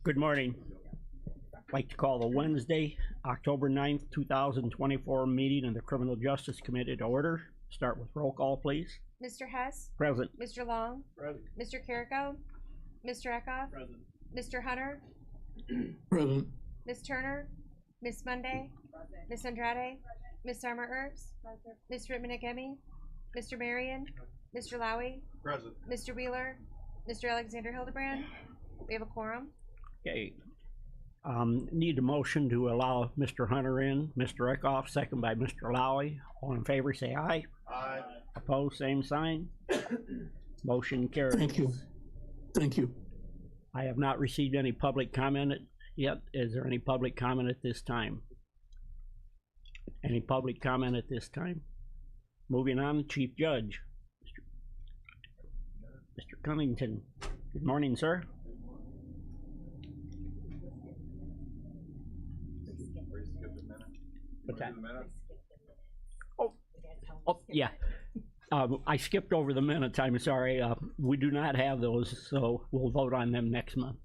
Good morning. I'd like to call the Wednesday, October 9th, 2024 meeting of the Criminal Justice Committee to order. Start with roll call, please. Mr. Hess? Present. Mr. Long? Present. Mr. Carrico? Mr. Eckhoff? Present. Mr. Hunter? Present. Ms. Turner? Ms. Monday? Ms. Andrade? Ms. Summer Herbs? Ms. Rittman-Akemi? Mr. Marion? Mr. Lowy? Present. Mr. Wheeler? Mr. Alexander Hildebrand? We have a quorum. Okay. Need a motion to allow Mr. Hunter in. Mr. Eckhoff, second by Mr. Lowy. All in favor, say aye. Aye. Opposed, same sign. Motion carries. Thank you. Thank you. I have not received any public comment yet. Is there any public comment at this time? Any public comment at this time? Moving on, Chief Judge. Mr. Cunnington. Good morning, sir. What's that? Oh, yeah. I skipped over the minutes. I'm sorry. We do not have those, so we'll vote on them next month.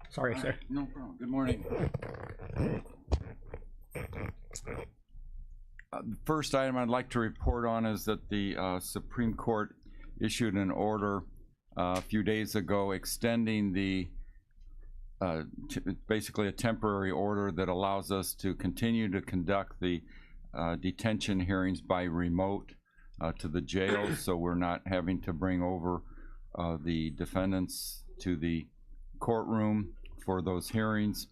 Sorry, sir. No problem. Good morning. The first item I'd like to report on is that the Supreme Court issued an order a few days ago extending the basically a temporary order that allows us to continue to conduct the detention hearings by remote to the jails, so we're not having to bring over the defendants to the courtroom for those hearings.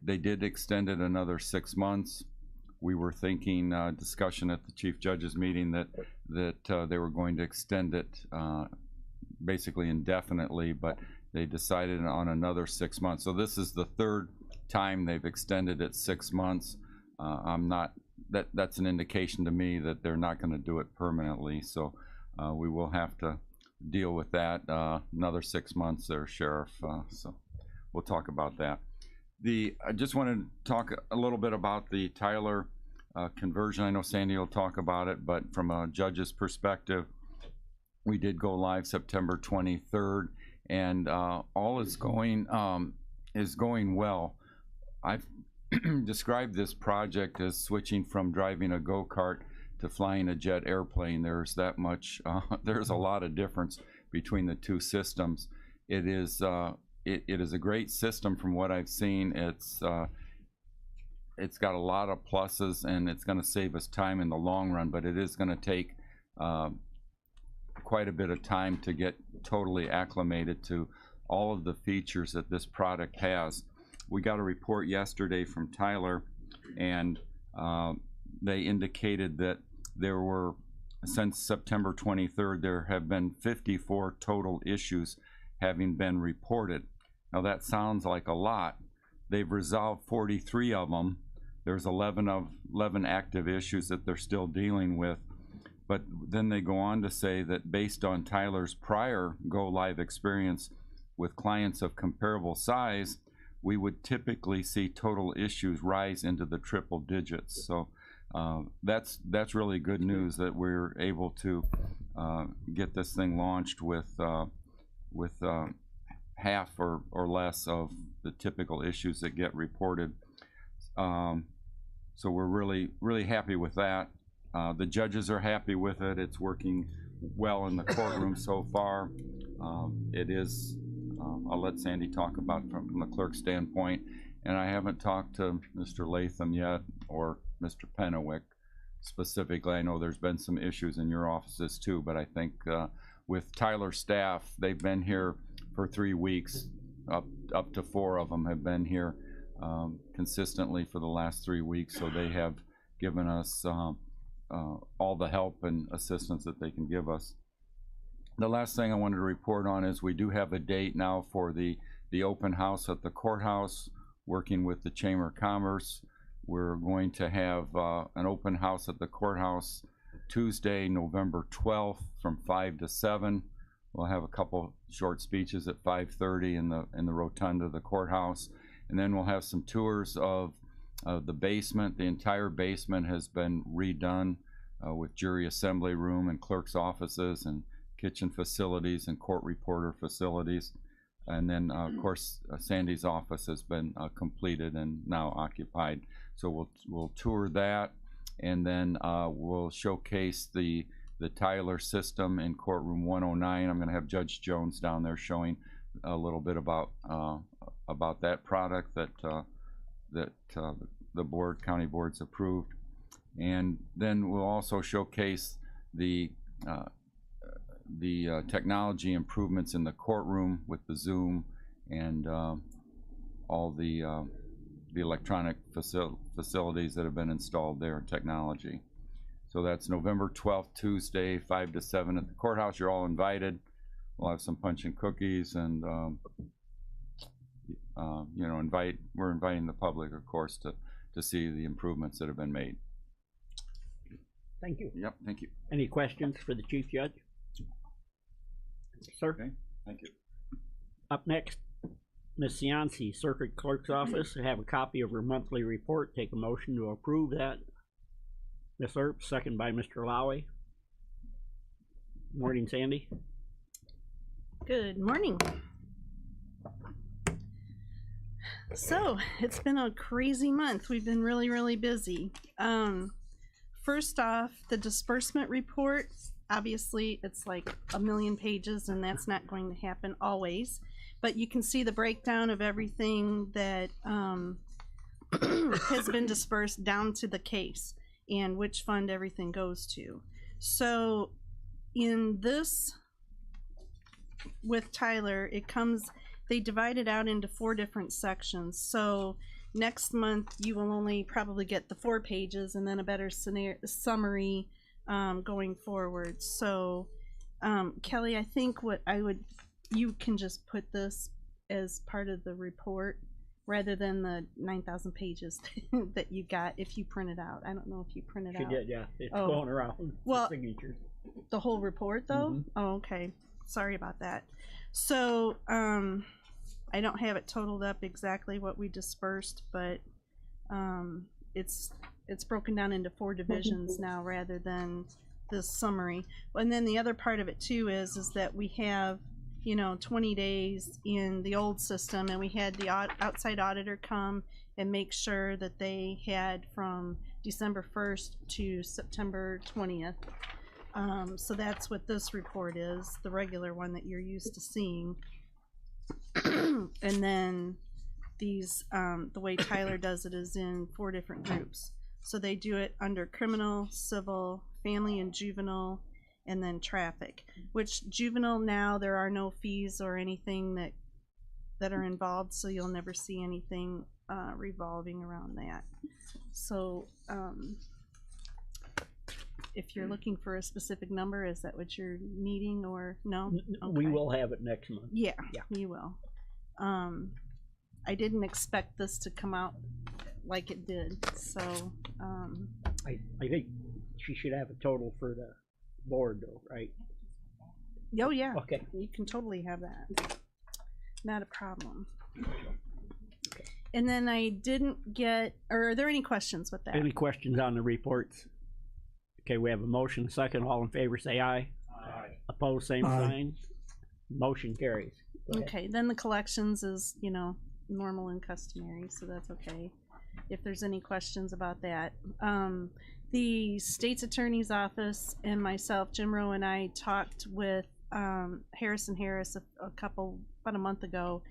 They did extend it another 6 months. We were thinking, discussion at the Chief Judge's meeting, that they were going to extend it basically indefinitely, but they decided on another 6 months. So this is the third time they've extended it 6 months. That's an indication to me that they're not going to do it permanently. So we will have to deal with that another 6 months there, Sheriff. So we'll talk about that. I just wanted to talk a little bit about the Tyler conversion. I know Sandy will talk about it, but from a judge's perspective, we did go live September 23rd, and all is going well. I've described this project as switching from driving a go-kart to flying a jet airplane. There's that much. There's a lot of difference between the two systems. It is a great system from what I've seen. It's got a lot of pluses, and it's going to save us time in the long run, but it is going to take quite a bit of time to get totally acclimated to all of the features that this product has. We got a report yesterday from Tyler, and they indicated that there were, since September 23rd, there have been 54 total issues having been reported. Now that sounds like a lot. They've resolved 43 of them. There's 11 active issues that they're still dealing with. But then they go on to say that based on Tyler's prior go-live experience with clients of comparable size, we would typically see total issues rise into the triple digits. So that's really good news that we're able to get this thing launched with half or less of the typical issues that get reported. So we're really happy with that. The judges are happy with it. It's working well in the courtroom so far. It is, I'll let Sandy talk about it from the clerk's standpoint. And I haven't talked to Mr. Latham yet, or Mr. Pennewick specifically. I know there's been some issues in your offices too, but I think with Tyler's staff, they've been here for 3 weeks. Up to 4 of them have been here consistently for the last 3 weeks. So they have given us all the help and assistance that they can give us. The last thing I wanted to report on is we do have a date now for the open house at the courthouse, working with the Chamber of Commerce. We're going to have an open house at the courthouse Tuesday, November 12th from 5 to 7. We'll have a couple short speeches at 5:30 in the rotunda of the courthouse, and then we'll have some tours of the basement. The entire basement has been redone with jury assembly room and clerk's offices and kitchen facilities and court reporter facilities. And then, of course, Sandy's office has been completed and now occupied. So we'll tour that, and then we'll showcase the Tyler system in courtroom 109. I'm going to have Judge Jones down there showing a little bit about that product that the county board's approved. And then we'll also showcase the technology improvements in the courtroom with the Zoom and all the electronic facilities that have been installed there in technology. So that's November 12th, Tuesday, 5 to 7 at the courthouse. You're all invited. We'll have some punch and cookies, and you know, we're inviting the public, of course, to see the improvements that have been made. Thank you. Yep, thank you. Any questions for the Chief Judge? Sir? Okay, thank you. Up next, Ms. Cianci, Circuit Clerk's Office. I have a copy of her monthly report. Take a motion to approve that. Ms. Earp, second by Mr. Lowy. Morning, Sandy. Good morning. So it's been a crazy month. We've been really busy. First off, the disbursement report. Obviously, it's like 1,000,000 pages, and that's not going to happen always. But you can see the breakdown of everything that has been dispersed down to the case and which fund everything goes to. So in this, with Tyler, they divide it out into 4 different sections. So next month you will only probably get the 4 pages and then a better summary going forward. So Kelly, I think you can just put this as part of the report rather than the 9,000 pages that you got if you print it out. I don't know if you print it out. She did, yeah. It's going around. Well, signatures. The whole report, though? Mhm. Oh, okay. Sorry about that. So, I don't have it totaled up exactly what we dispersed, but it's broken down into 4 divisions now rather than this summary. And then the other part of it too is that we have, 20 days in the old system, and we had the outside auditor come and make sure that they had from December 1st to September 20th. So that's what this report is, the regular one that you're used to seeing. And then these, the way Tyler does it is in 4 different groups. So they do it under criminal, civil, family and juvenile, and then traffic. Which juvenile now there are no fees or anything that are involved, so you'll never see anything revolving around that. So if you're looking for a specific number, is that what you're needing or no? We Okay. will have it next month. Yeah, Yeah. you will. I didn't expect this to come out like it did, so I think she should have a total for the board though, right? oh yeah, Okay. you can totally have that. Not a problem. And then I didn't get, or are there any questions with that? Any questions on the reports? Okay, we have a motion, second. All in favor say aye. Aye. Opposed, same Aye. sign. Motion carries. Go ahead. Okay, then the collections is, normal and customary, so that's okay. If there's any questions about that. The state's attorney's office and myself, Jim Rowe, and I talked with Harris & Harris about a month ago,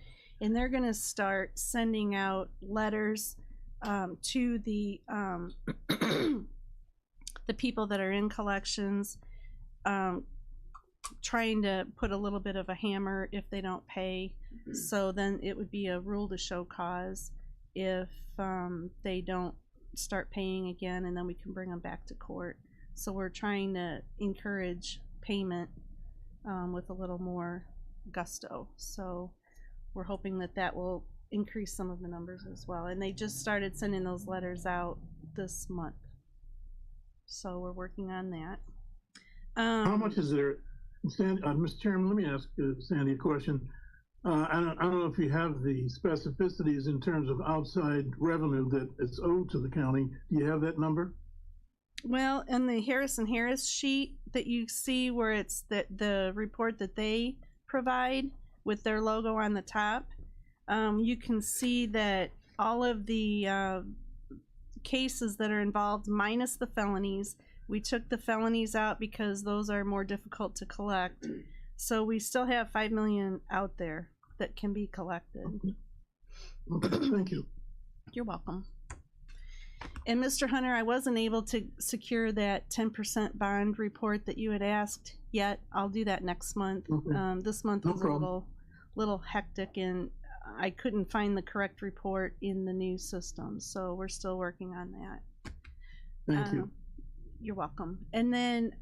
and they're gonna start sending out letters to the the people that are in collections, trying to put a little bit of a hammer if they don't pay. So then it would be a rule to show cause if they don't start paying again, and then we can bring them back to court. So we're trying to encourage payment with a little more gusto. So we're hoping that will increase some of the numbers as well. And they just started sending those letters out this month. So we're working on that. How much is there, Sandy, Mr. Chairman, let me ask Sandy a question. I don't know if you have the specificities in terms of outside revenue that is owed to the county. Do you have that number? Well, in the Harris & Harris sheet that you see where it's the report that they provide, with their logo on the top. You can see that all of the cases that are involved, minus the felonies, we took the felonies out because those are more difficult to collect. So we still have 5 million out there that can be collected. Okay, thank you. You're welcome. And Mr. Hunter, I wasn't able to secure that 10% bond report that you had asked yet. I'll do that next month. Okay. This month No was problem. a little hectic, and I couldn't find the correct report in the news system, so we're still working on that. Thank you. You're welcome. And then,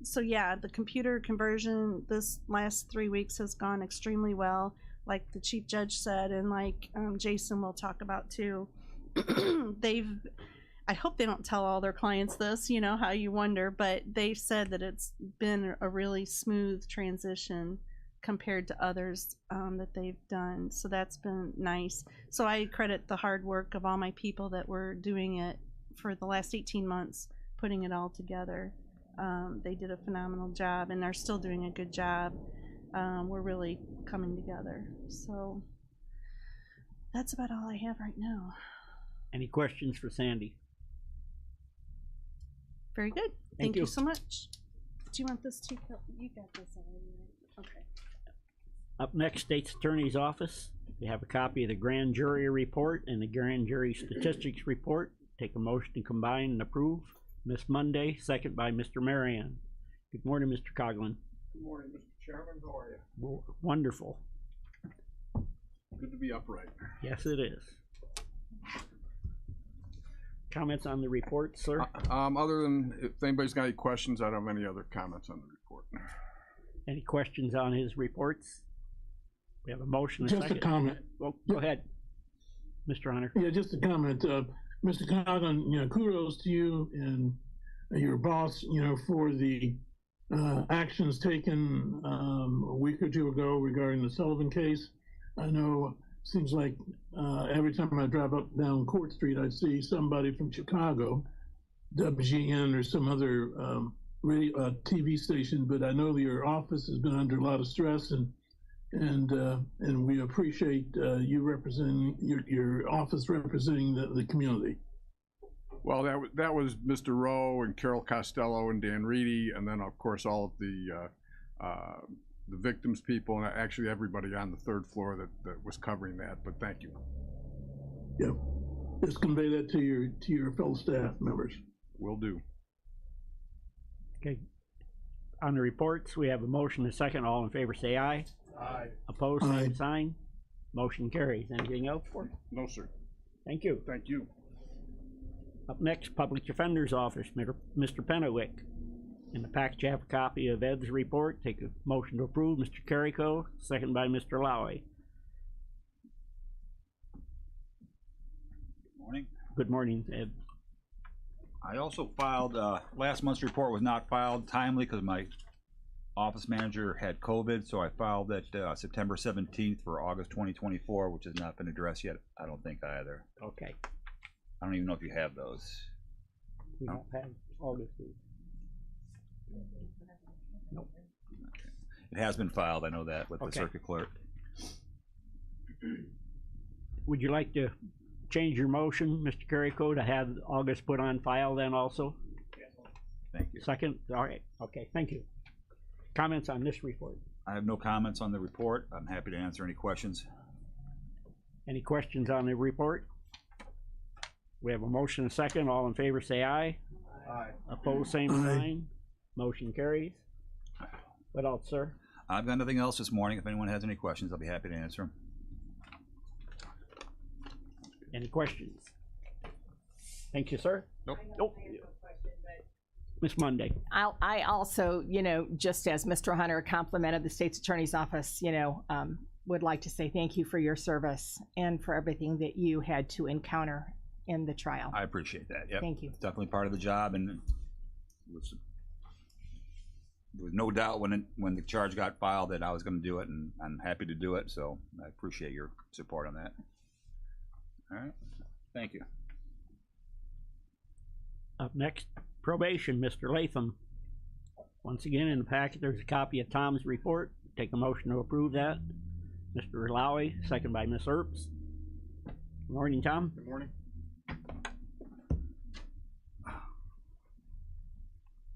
so yeah, the computer conversion this last 3 weeks has gone extremely well, like the chief judge said, and like Jason will talk about too. I hope they don't tell all their clients this, you know, how you wonder, but they've said that it's been a really smooth transition compared to others that they've done. So that's been nice. So I credit the hard work of all my people that were doing it for the last 18 months, putting it all together. They did a phenomenal job, and they're still doing a good job. We're really coming together. So that's about all I have right now. Any questions for Sandy? Very good. Thank Thank you you. so much. Do you want this too? You got this already, right? Okay. Up next, State's Attorney's Office. We have a copy of the grand jury report and the grand jury statistics report. Take a motion to combine and approve. Ms. Monday, second by Mr. Marion. Good morning, Mr. Coughlin. Good morning, Mr. Chairman. How are you? Wonderful. Good to be upright. Yes, it is. Comments on the report, sir? Other than if anybody's got any questions, I don't have any other comments on the report. Any questions on his reports? We have a motion, a Just second. a comment. Well, go ahead, Mr. Hunter. Yeah, just a comment. Mr. Coughlin, you know, kudos to you and your boss, you know, for the actions taken a week or two ago regarding the Sullivan case. I know it seems like every time I drive up down Court Street, I see somebody from Chicago, WGN or some other radio, TV station, but I know your office has been under a lot of stress, and we appreciate you representing your office representing the community. Well, that was Mr. Rowe and Carol Costello and Dan Reedy, and then of course all of the victims' people, and actually everybody on the third floor that was covering that. But thank you. Yep. Just convey that to your fellow staff members. Will do. Okay. On the reports, we have a motion, a second. All in favor, say aye. Aye. Opposed, Aye. same sign. Motion carries. Anything else for? No, sir. Thank you. Thank you. Up next, Public Defender's Office, Mr. Pennewick. In the package, you have a copy of Ed's report. Take a motion to approve. Mr. Carrico, second by Mr. Lowy. Morning. Good morning, Ed. I also filed, last month's report was not filed timely because my office manager had COVID, so I filed it September 17th for August 2024, which has not been addressed yet, I don't think either. Okay. I don't even know if you have those. We don't have August. Nope. It has been filed, I know that, with the Okay. circuit clerk. Would you like to change your motion, Mr. Carrico, to have August put on file then also? Thank you. Second? All right. Okay, thank you. Comments on this report? I have no comments on the report. I'm happy to answer any questions. Any questions on the report? We have a motion, a second. All in favor, say aye. Aye. Opposed, same Aye. sign. Motion carries. What else, sir? I've got nothing else this morning. If anyone has any questions, I'll be happy to answer them. Any questions? Thank you, sir. Nope. Nope. Miss Monday. I also, you know, just as Mr. Hunter complimented the state's attorney's office, you know, would like to say thank you for your service and for everything that you had to encounter in the trial. I appreciate that. Yep. Thank you. It's definitely part of the job, and there was no doubt when the charge got filed that I was going to do it, and I'm happy to do it. So I appreciate your support on that. All right. Thank you. Up next, probation, Mr. Latham. Once again, in the packet, there's a copy of Tom's report. take a motion to approve that. Mr. Lowry, second by Ms. Earps. Good morning, Tom. Good morning.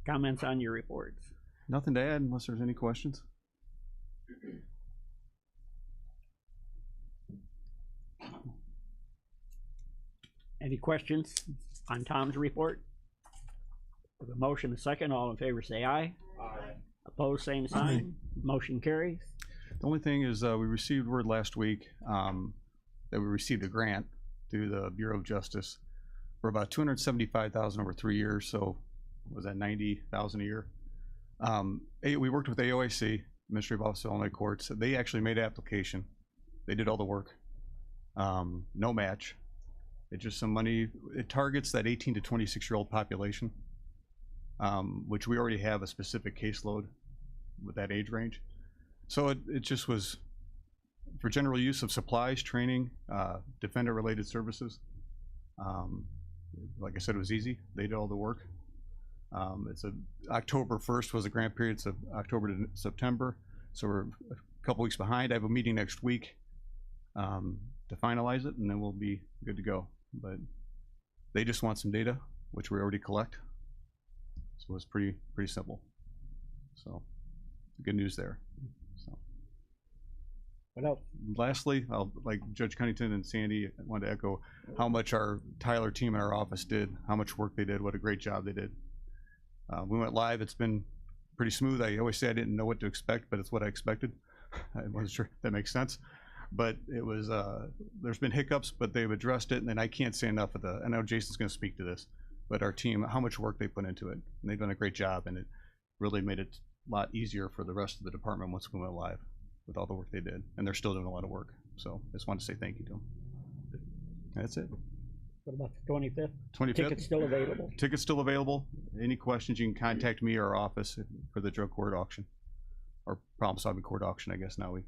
Comments on your reports? Nothing to add unless there's any questions. Any questions on Tom's report? With a motion a second, all in favor say aye. Aye. Opposed, same sign. Motion carries. The only thing is we received word last week that we received a grant through the Bureau of Justice for about $275,000 over 3 years. So was that $90,000 a year? We worked with AOAC, Ministry of Office of Illinois Courts. They actually made an application. They did all the work. No match. It's just some money. It targets that 18 to 26-year-old population, which we already have a specific caseload with that age range. So it just was for general use of supplies, training, defender-related services. Like I said, it was easy. They did all the work. October 1st was the grant period, so October to September. So we're a couple weeks behind. I have a meeting next week to finalize it, and then we'll be good to go. But they just want some data, which we already collect. So it's pretty simple. So good news there. So What else? lastly, like Judge Cunnington and Sandy, I wanted to echo how much our Tyler team in our office did, how much work they did, what a great job they did. We went live. It's been pretty smooth. I always say I didn't know what to expect, but it's what I expected. I wasn't sure if that makes sense. But it was, there's been hiccups, but they've addressed it, and then I can't say enough of I know Jason's gonna speak to this, but our team, how much work they put into it. And they've done a great job, and it really made it a lot easier for the rest of the department once we went live with all the work they did. And they're still doing a lot of work. So I just wanted to say thank you to them. That's it. What about the 25th? 25th. Tickets still available? Tickets still available. Any questions, you can contact me or our office for the drug court auction. Or problem-solving court auction, I guess now we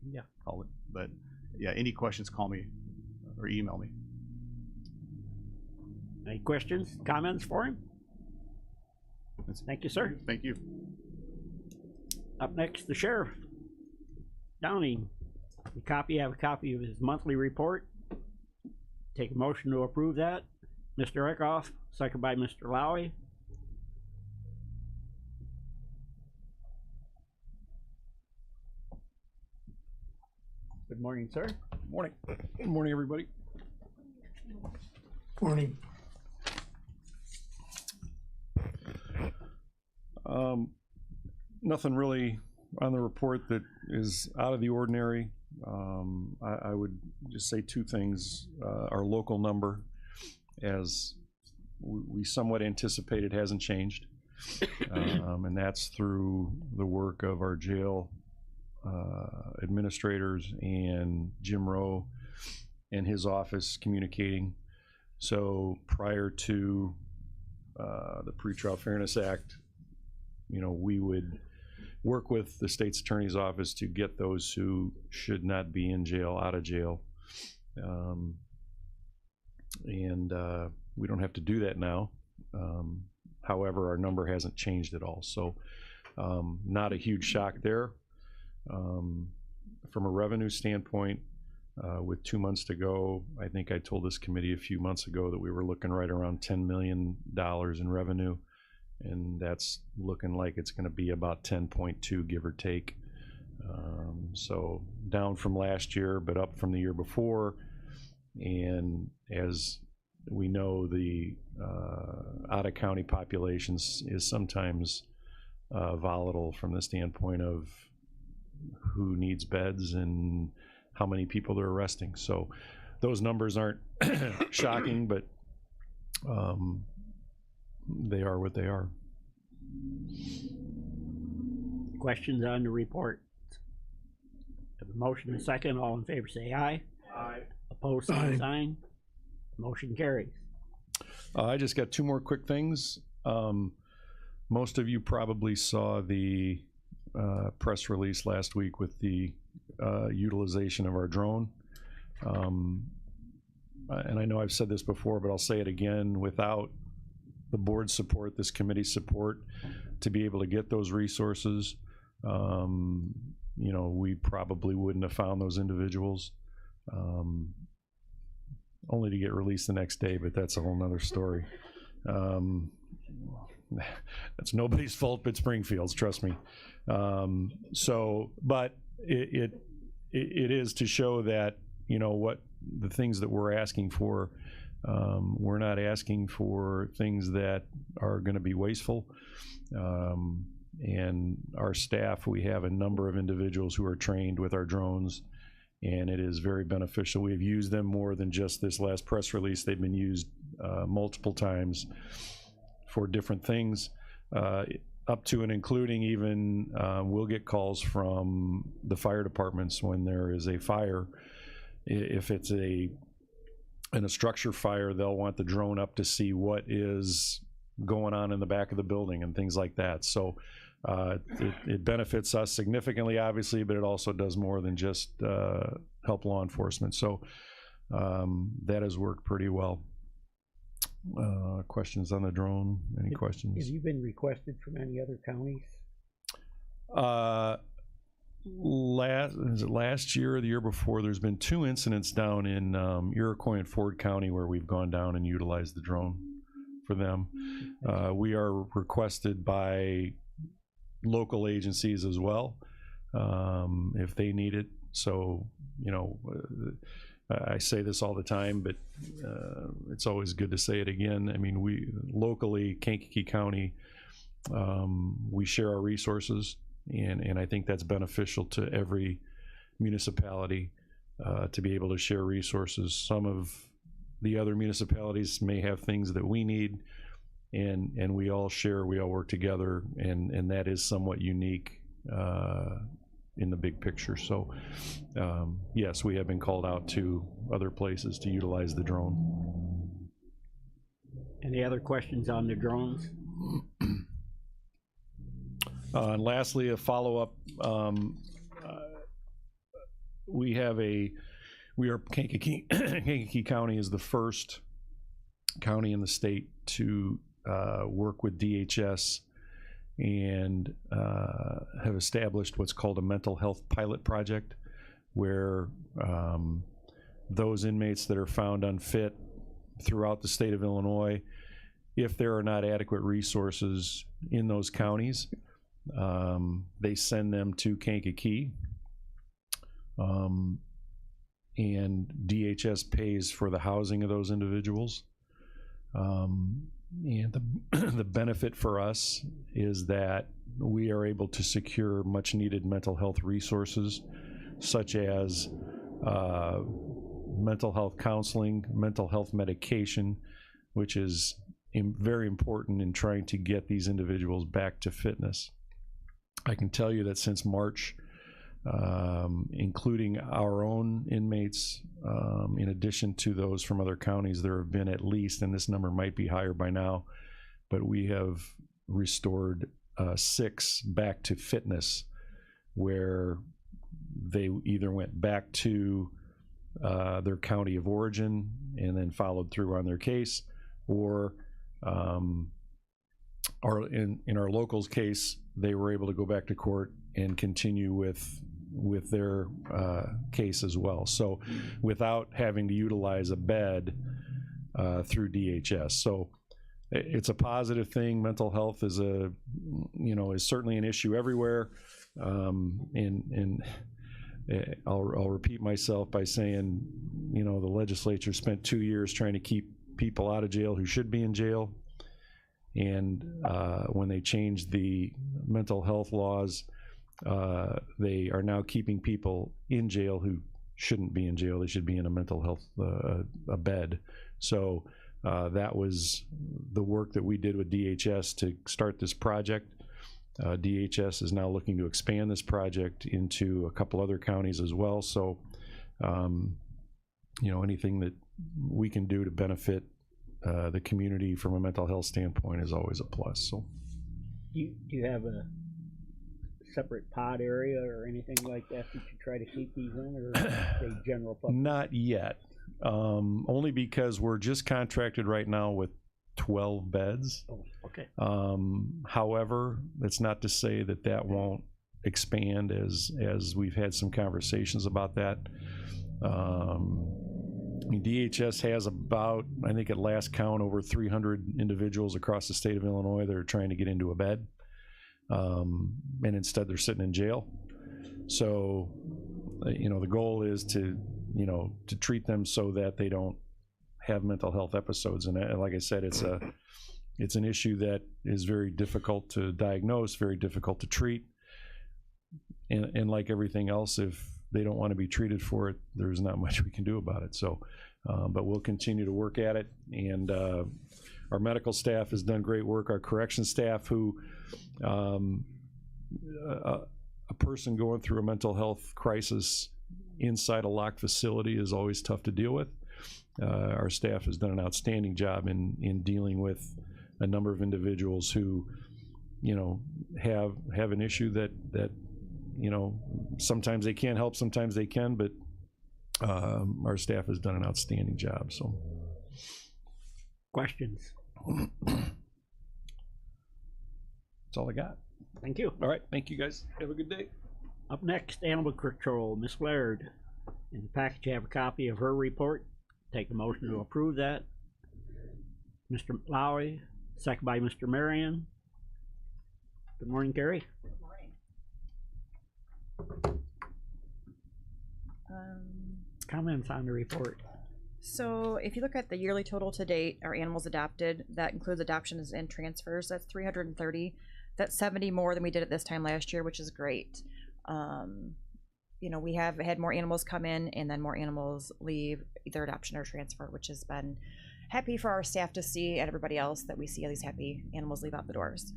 call it. But yeah, any questions, call me or email me. Any questions, comments for him? Thank you, sir. Thank you. Up next, the sheriff. Downing. Have a copy of his monthly report. Take a motion to approve that. Mr. Eckhoff, second by Mr. Lowry. Good morning, sir. Morning. Good morning, everybody. Morning. Nothing really on the report that is out of the ordinary. I would just say two things. Our local number, as we somewhat anticipated, hasn't changed. And that's through the work of our jail administrators and Jim Rowe and his office communicating. So prior to the Pretrial Fairness Act, we would work with the state's attorney's office to get those who should not be in jail out of jail. And we don't have to do that now. However, our number hasn't changed at all. So not a huge shock there. From a revenue standpoint, with 2 months to go, I think I told this committee a few months ago that we were looking right around $10 million in revenue. And that's looking like it's going to be about 10.2, give or take. So down from last year, but up from the year before. And as we know, the out-of-county populations is sometimes volatile from the standpoint of who needs beds and how many people they're arresting. So those numbers aren't shocking, but they are what they are. Questions on the report? Have a motion and a second. All in favor say aye. Aye. Opposed, same sign. Motion carries. I just got two more quick things. Most of you probably saw the press release last week with the utilization of our drone. And I know I've said this before, but I'll say it again. Without the board's support, this committee's support, to be able to get those resources, you know, we probably wouldn't have found those individuals, only to get released the next day, but that's a whole nother story. That's nobody's fault but Springfield's, trust me. So, but it is to show that, you know, what the things that we're asking for, we're not asking for things that are going to be wasteful. And our staff, we have a number of individuals who are trained with our drones, and it is very beneficial. We've used them more than just this last press release. They've been used multiple times for different things, up to and including even we'll get calls from the fire departments when there is a fire. If it's in a structure fire, they'll want the drone up to see what is going on in the back of the building and things like that. So it benefits us significantly, obviously, but it also does more than just help law enforcement. So that has worked pretty well. Questions on the drone? Any questions? Have you been requested from any other counties? Last year or the year before, there's been 2 incidents down in Iroquois and Ford County where we've gone down and utilized the drone for them. We are requested by local agencies as well if they need it. So, you know, I say this all the time, but it's always good to say it again. I mean, we locally, Kankakee County, we share our resources, and I think that's beneficial to every municipality to be able to share resources. Some of the other municipalities may have things that we need, and we all share, we all work together, and that is somewhat unique in the big picture. So yes, we have been called out to other places to utilize the drone. Any other questions on the drones? And lastly, a follow-up. We are Kankakee County is the first county in the state to work with DHS and have established what's called a mental health pilot project, where those inmates that are found unfit throughout the state of Illinois, if there are not adequate resources in those counties, they send them to Kankakee, and DHS pays for the housing of those individuals. And the benefit for us is that we are able to secure much needed mental health resources, such as mental health counseling, mental health medication, which is very important in trying to get these individuals back to fitness. I can tell you that since March, including our own inmates, in addition to those from other counties, there have been at least, and this number might be higher by now, but we have restored 6 back to fitness, where they either went back to their county of origin and then followed through on their case, or in our locals case, they were able to go back to court and continue with their case as well. So without having to utilize a bed through DHS. So it's a positive thing. Mental health is is certainly an issue everywhere. And I'll repeat myself by saying, the legislature spent 2 years trying to keep people out of jail who should be in jail. And when they changed the mental health laws, they are now keeping people in jail who shouldn't be in jail. They should be in a mental health a bed. So that was the work that we did with DHS to start this project. DHS is now looking to expand this project into a couple other counties as well. So anything that we can do to benefit the community from a mental health standpoint is always a plus. So Do you have a separate pod area or anything like that that you try to keep these in, or are they general public? Not yet, only because we're just contracted right now with 12 beds. Oh, okay. However, that's not to say that won't expand as we've had some conversations about that. I mean, DHS has about, I think at last count, over 300 individuals across the state of Illinois that are trying to get into a bed. And instead they're sitting in jail. So, the goal is to treat them so that they don't have mental health episodes. And like I said, it's an issue that is very difficult to diagnose, very difficult to treat. And like everything else, if they don't want to be treated for it, there's not much we can do about it. So, but we'll continue to work at it. And our medical staff has done great work. Our corrections staff, who a person going through a mental health crisis inside a locked facility is always tough to deal with. Our staff has done an outstanding job in dealing with a number of individuals who, have an issue that sometimes they can't help, sometimes they can, but our staff has done an outstanding job. So, questions? That's all I got. Thank you. All right, thank you guys. Have a good day. Up next, Animal Control, Ms. Laird. In the package, you have a copy of her report. Take a motion to approve that. Mr. Lowry, second by Mr. Marion. Good morning, Carrie. Good morning. Comments on the report? So if you look at the yearly total to date, our animals adopted, that includes adoptions and transfers, that's 330. That's 70 more than we did at this time last year, which is great. We have had more animals come in and then more animals leave, either adoption or transfer, which has been happy for our staff to see and everybody else that we see all these happy animals leave out the doors.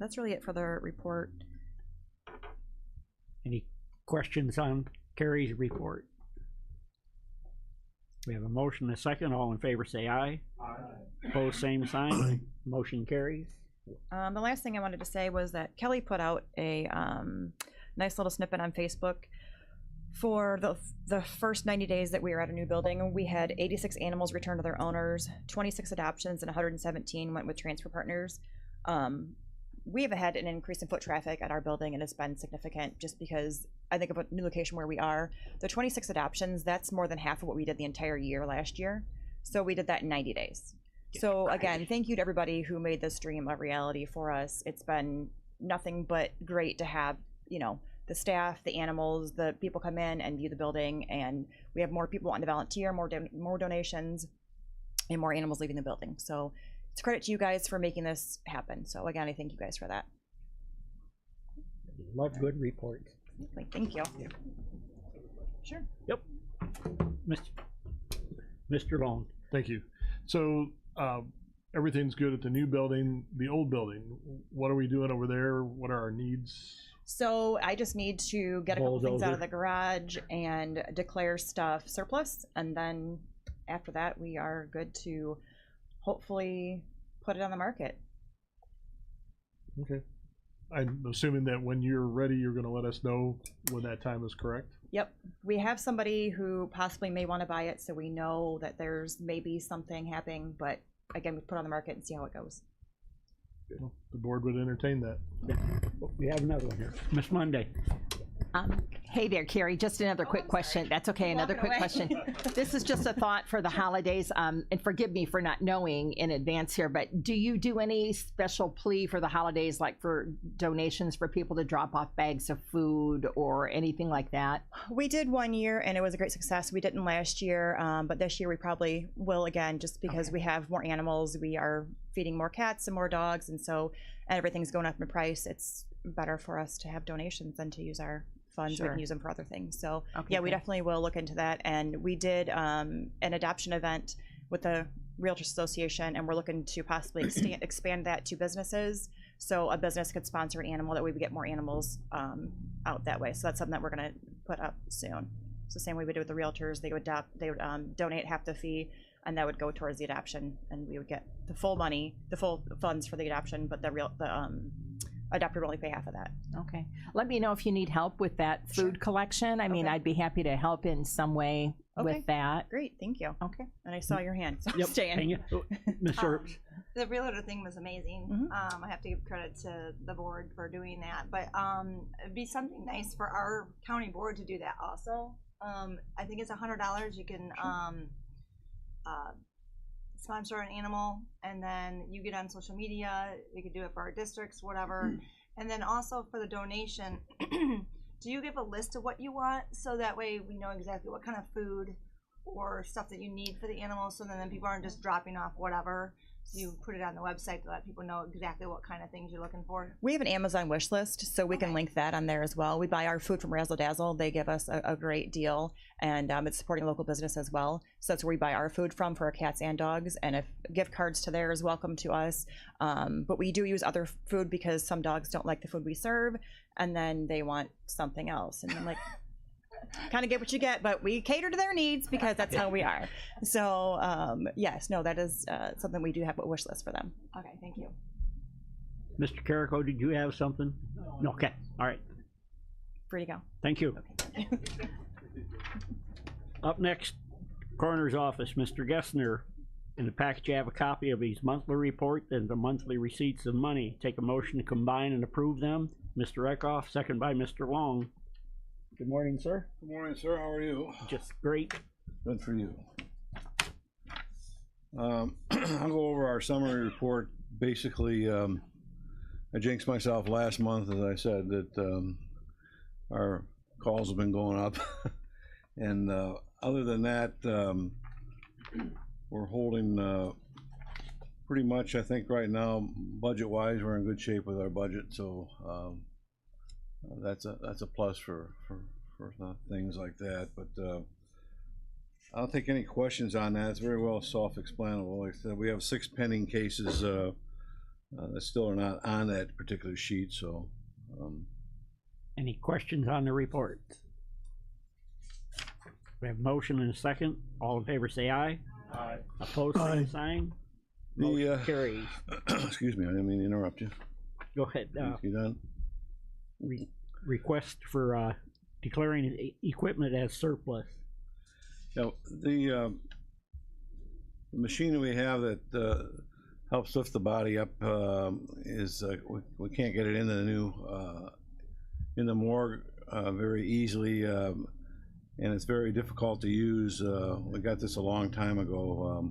That's really it for the report. Any questions on Carrie's report? We have a motion and a second. All in favor say aye. Aye. Opposed, same sign. Aye. Motion carries. The last thing I wanted to say was that Kelly put out a nice little snippet on Facebook for the first 90 days that we were at a new building. We had 86 animals returned to their owners, 26 adoptions, and 117 went with transfer partners. We have had an increase in foot traffic at our building, and it's been significant just because I think of a new location where we are. The 26 adoptions, that's more than half of what we did the entire year last year. So we did that in 90 days. So again, thank you to everybody who made this dream a reality for us. It's been nothing but great to have, the staff, the animals, the people come in and view the building, and we have more people wanting to volunteer, more donations, and more animals leaving the building. So it's a credit to you guys for making this happen. So again, I thank you guys for that. Love good reports. Thank you. Yeah. Sure. Yep. Mr. Long. Thank you. So everything's good at the new building. The old building, what are we doing over there? What are our needs? So I just need to get a couple things out of the garage and declare stuff surplus, and then after that we are good to hopefully put it on the market. Okay. I'm assuming that when you're ready, you're going to let us know when that time is correct. Yep. We have somebody who possibly may want to buy it, so we know that there's maybe something happening, but again, we put it on the market and see how it goes. Well, the board would entertain that. We have another one here. Miss Monday. Hey there, Carrie, just another quick question. That's okay, another quick question. This is just a thought for the holidays, and forgive me for not knowing in advance here, but do you do any special plea for the holidays, like for donations for people to drop off bags of food or anything like that? We did one year and it was a great success. We didn't last year, but this year we probably will again, just because we have more animals. We are feeding more cats and more dogs, and so everything's going up in price. It's better for us to have donations than to use our funds. We can use them for other things. So yeah, we definitely will look into that. And we did an adoption event with the Realtors Association, and we're looking to possibly expand that to businesses. So a business could sponsor an animal, that way we get more animals out that way. So that's something that we're going to put up soon. So same way we did with the realtors, they would donate half the fee, and that would go towards the adoption, and we would get the full money, the full funds for the adoption, but the adopter would only pay half of that. Okay. Let me know if you need help with that food collection. I mean, I'd be happy to help in some way with that. Great, thank you. Okay. And I saw your hand, so Yep. I'm staying. Ms. Earps. The realtor thing was amazing. I have to give credit to the board for doing that, but it'd be something nice for our county board to do that also. I think it's $100. You can sponsor an animal, and then you get on social media. We could do it for our districts, whatever. And then also for the donation, do you give a list of what you want so that way we know exactly what kind of food or stuff that you need for the animals, so then people aren't just dropping off whatever? You put it on the website to let people know exactly what kind of things you're looking for. We have an Amazon wish list, so we can link that on there as well. We buy our food from Razzle Dazzle. They give us a great deal, and it's supporting local business as well. So that's where we buy our food from for our cats and dogs, and if gift cards to there is welcome to us. But we do use other food because some dogs don't like the food we serve, and then they want something else. And I'm like, kind of get what you get, but we cater to their needs because that's how we are. So yes, no, that is something we do have a wish list for them. Okay, thank you. Mr. Carrico, did you have something? No. Okay, all right. Free to go. Thank you. Okay. Up next, Coroner's Office, Mr. Gessner. In the package, you have a copy of his monthly report and the monthly receipts of money. Take a motion to combine and approve them. Mr. Eckhoff, second by Mr. Long. Good morning, sir. Good morning, sir. How are you? Just great. Good for you. I'll go over our summary report. Basically, I jinxed myself last month, as I said, that our calls have been going up. And other than that, we're holding pretty much, I think right now, budget-wise, we're in good shape with our budget. So that's a plus for things like that. But I don't think any questions on that. It's very well self-explanable. Like I said, we have 6 pending cases that still are not on that particular sheet. So, any questions on the report? We have a motion and a second. All in favor, say aye. Aye. Opposed, same sign. Motion carries. Excuse me, I didn't mean to interrupt you. Go ahead. You done? Request for declaring equipment as surplus. Now, the machine that we have that helps lift the body up is we can't get it into the new in the morgue very easily, and it's very difficult to use. We got this a long time ago.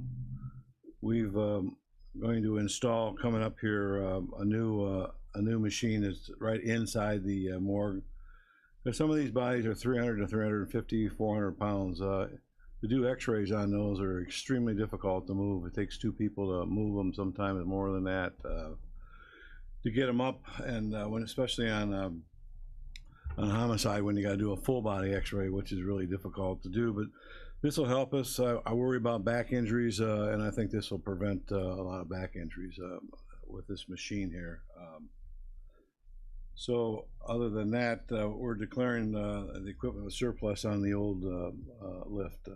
We've going to install coming up here a new machine that's right inside the morgue. Because some of these bodies are 300 to 350, 400 pounds. To do x-rays on those are extremely difficult to move. It takes 2 people to move them, sometimes more than that, to get them up. And when, especially on homicide, when you got to do a full body x-ray, which is really difficult to do. But this will help us. I worry about back injuries, and I think this will prevent a lot of back injuries with this machine here. So other than that, we're declaring the equipment with surplus on the old lift.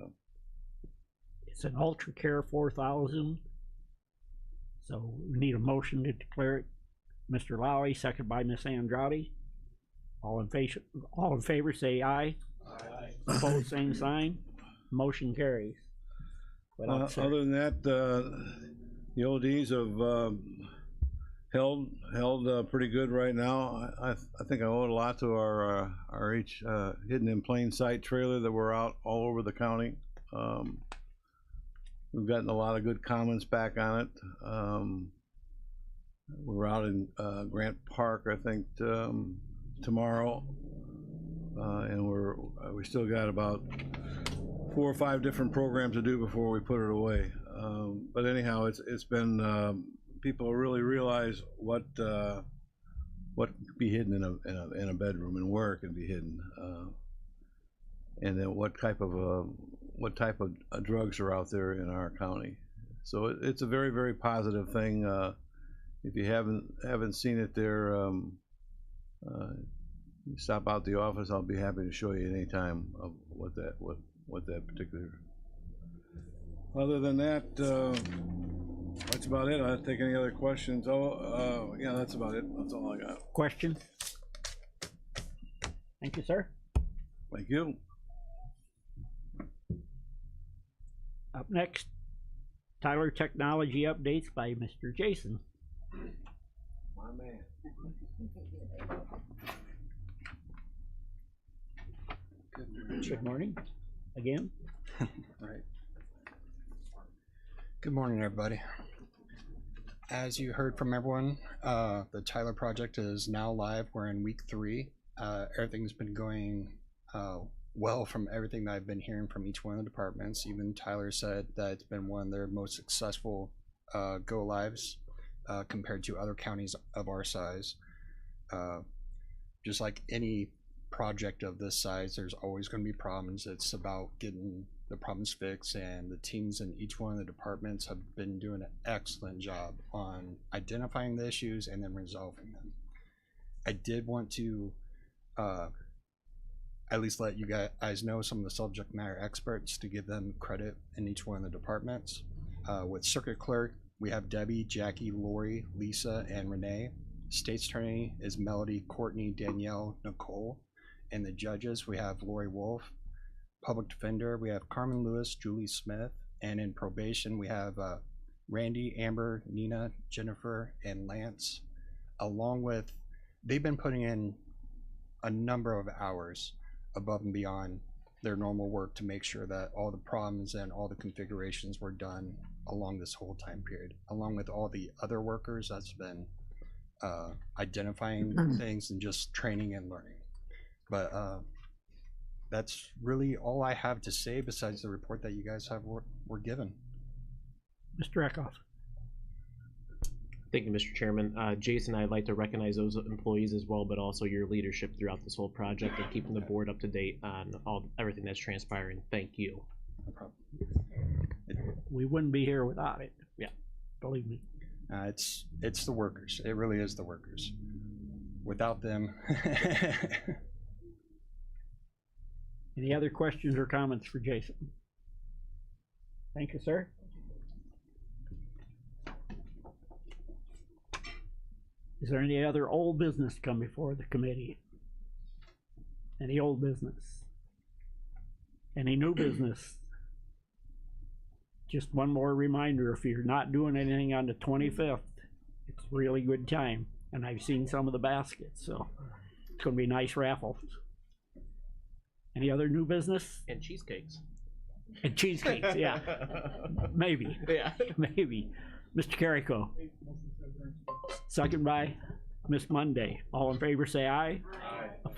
It's an Ultra Care 4000. So we need a motion to declare it. Mr. Lowry, second by Ms. Andrade. All in favor, say aye. Aye. Opposed, same sign. Motion carries. Other than that, the ODs have held pretty good right now. I think I owe it a lot to our hidden in plain sight trailer that we're out all over the county. We've gotten a lot of good comments back on it. We're out in Grant Park, I think, tomorrow, and we still got about 4 or 5 different programs to do before we put it away. But anyhow, it's been people really realize what can be hidden in a bedroom and where it can be hidden, and then what type of drugs are out there in our county. So it's a very, very positive thing. If you haven't seen it there, stop out the office. I'll be happy to show you any time of what that particular. Other than that, that's about it. I don't think any other questions. Yeah, that's about it. That's all I got. Question? Thank you, sir. Thank you. Up next, Tyler Technology updates by Mr. Jason. My man. Good morning, again. All right. Good morning, everybody. As you heard from everyone, the Tyler project is now live. We're in week 3. Everything's been going well from everything that I've been hearing from each one of the departments. Even Tyler said that it's been one of their most successful go lives compared to other counties of our size. Just like any project of this size, there's always going to be problems. It's about getting the problems fixed, and the teams in each one of the departments have been doing an excellent job on identifying the issues and then resolving them. I did want to at least let you guys know some of the subject matter experts to give them credit in each one of the departments. With circuit clerk, we have Debbie, Jackie, Lori, Lisa, and Renee. State's attorney is Melody, Courtney, Danielle, Nicole. And the judges, we have Lori Wolf. Public defender, we have Carmen Lewis, Julie Smith. And in probation, we have Randy, Amber, Nina, Jennifer, and Lance. Along with, they've been putting in a number of hours above and beyond their normal work to make sure that all the problems and all the configurations were done along this whole time period, along with all the other workers that's been identifying things and just training and learning. But that's really all I have to say besides the report that you guys have were given. Mr. Eckhoff. Thank you, Mr. Chairman. Jason, I'd like to recognize those employees as well, but also your leadership throughout this whole project and keeping the board up to date on everything that's transpiring. Thank you. No problem. We wouldn't be here without it. Yeah, believe me. It's the workers. It really is the workers. Without them. Any other questions or comments for Jason? Thank you, sir. Is there any other old business to come before the committee? Any old business? Any new business? Just one more reminder, if you're not doing anything on the 25th, it's a really good time. And I've seen some of the baskets, so it's gonna be a nice raffle. Any other new business? And cheesecakes. And cheesecakes, yeah. Maybe. Yeah. Maybe. Mr. Carrico. Second by Miss Monday. All in favor say aye. Aye. Opposed?